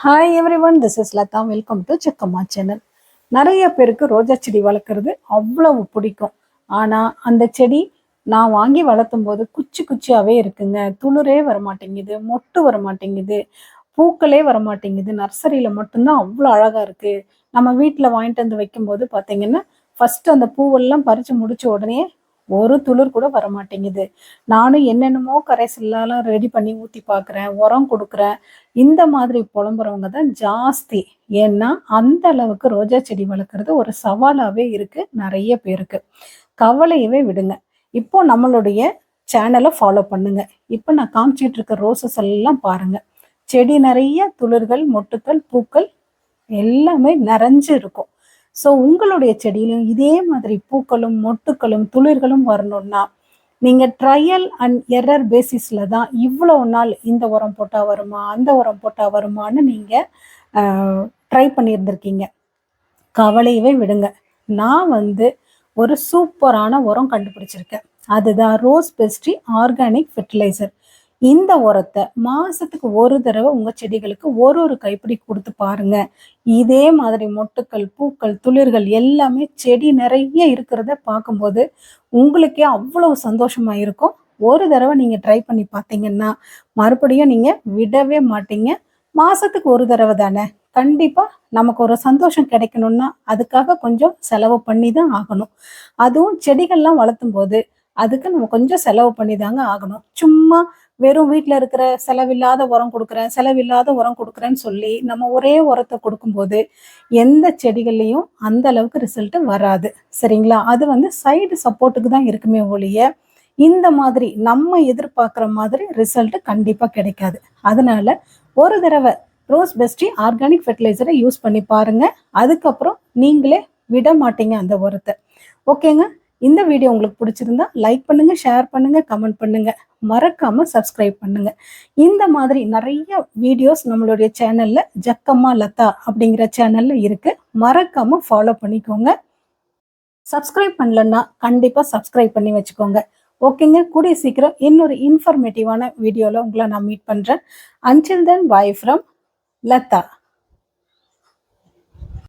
Hi everyone, this is Latha. Welcome to Sekkamma channel. நிறைய பேருக்கு ரோஜா செடி வளர்க்குறது அவ்வளவு பிடிக்கும். ஆனால் அந்த செடி நான் வாங்கி வளர்த்தும் போது குச்சி குச்சியாகவே இருக்குங்க. துளிரே வரமாட்டேங்குது, மொட்டு வரமாட்டேங்குது, பூக்களே வரமாட்டேங்குது. நர்சரியில் மட்டும்தான் அவ்வளோ அழகாக இருக்குது. நம்ம வீட்டில் வாங்கிட்டு வந்து வைக்கும்போது பார்த்தீங்கன்னா ஃபஸ்ட்டு அந்த பூவெல்லாம் பறித்து முடிச்ச உடனே ஒரு துளிர் கூட வரமாட்டேங்குது. நானும் என்னென்னமோ கரைசல்லாம் ரெடி பண்ணி ஊற்றி பார்க்குறேன், உரம் கொடுக்குறேன். இந்த மாதிரி புலம்புறவங்க தான் ஜாஸ்தி. ஏன்னா அந்த அளவுக்கு ரோஜா செடி வளர்க்குறது ஒரு சவாலாகவே இருக்கு நிறைய பேருக்கு. கவலையவே விடுங்க. இப்போ நம்மளுடைய சேனலை ஃபாலோ பண்ணுங்க. இப்போ நான் காமிச்சிட்டு இருக்க ரோசஸ் எல்லாம் பாருங்க. செடி நிறைய துளிர்கள், மொட்டுக்கள், பூக்கள் எல்லாமே நிறைஞ்சு இருக்கும். ஸோ உங்களுடைய செடியிலும் இதே மாதிரி பூக்களும், மொட்டுக்களும், துளிர்களும் வரணும்னா நீங்கள் ட்ரையல் அண்ட் எரர் பேசிஸில் தான் இவ்வளோ நாள் இந்த உரம் போட்டால் வருமா, அந்த உரம் போட்டால் வருமானு நீங்கள் ட்ரை பண்ணியிருந்திருக்கீங்க. கவலையவே விடுங்க. நான் ஒரு சூப்பரான உரம் கண்டுபிடிச்சிருக்கேன். அதுதான் ரோஸ் பெஸ்ட்ரி ஆர்கானிக் ஃபெர்டிலைசர். இந்த உரத்தை மாதத்துக்கு ஒரு தடவை உங்கள் செடிகளுக்கு ஒரு கைப்பிடி கொடுத்து பாருங்க. இதே மாதிரி மொட்டுக்கள், பூக்கள், துளிர்கள் எல்லாமே செடி நிறைய இருக்கிறத பார்க்கும்போது உங்களுக்கே அவ்வளவு சந்தோஷமா இருக்கும். ஒரு தடவை நீங்கள் ட்ரை பண்ணி பார்த்தீங்கன்னா மறுபடியும் நீங்கள் விடவே மாட்டீங்க. மாதத்துக்கு ஒரு தடவை தானே, கண்டிப்பாக நமக்கு ஒரு சந்தோஷம் கிடைக்கணும்னா அதுக்காக கொஞ்சம் செலவு பண்ணி தான் ஆகணும். அதுவும் செடிகள்லாம் வளர்த்தும் போது அதுக்கு நம்ம கொஞ்சம் செலவு பண்ணி தாங்க ஆகணும். சும்மா வெறும் வீட்டில் இருக்கிற செலவில்லாத உரம் கொடுக்குறேன், செலவில்லாத உரம் கொடுக்குறேன்னு சொல்லி நம்ம ஒரே உரத்தை கொடுக்கும்போது எந்த செடிகள்லையும் அந்த அளவுக்கு ரிசல்ட்டு வராது. சரிங்களா? அது சைடு சப்போர்ட்டுக்கு தான் இருக்குமே ஒழிய இந்த மாதிரி நம்ம எதிர்பார்க்குற மாதிரி ரிசல்ட்டு கண்டிப்பாக கிடைக்காது. அதனால ஒரு தடவை ரோஸ் பெஸ்ட்ரி ஆர்கானிக் ஃபெர்டிலைசரை யூஸ் பண்ணி பாருங்க. அதுக்கப்புறம் நீங்களே விட மாட்டீங்க அந்த உரத்தை. ஓகேங்க. இந்த வீடியோ உங்களுக்கு பிடிச்சிருந்தா லைக் பண்ணுங்க, ஷேர் பண்ணுங்க, கமெண்ட் பண்ணுங்க. மறக்காம சப்ஸ்கிரைப் பண்ணுங்க. இந்த மாதிரி நிறைய வீடியோஸ் நம்மளுடைய சேனல்ல ஜக்கம்மா லதா அப்படிங்கிற சேனல்ல இருக்கு. மறக்காம ஃபாலோ பண்ணிக்கோங்க. சப்ஸ்கிரைப் பண்ணலன்னா கண்டிப்பா சப்ஸ்கிரைப் பண்ணி வச்சுக்கோங்க. ஓகேங்க. கூடிய சீக்கிரம் இன்னொரு இன்ஃபர்மேட்டிவான வீடியோல உங்களை நான் மீட் பண்றேன். Until then, bye from Latha.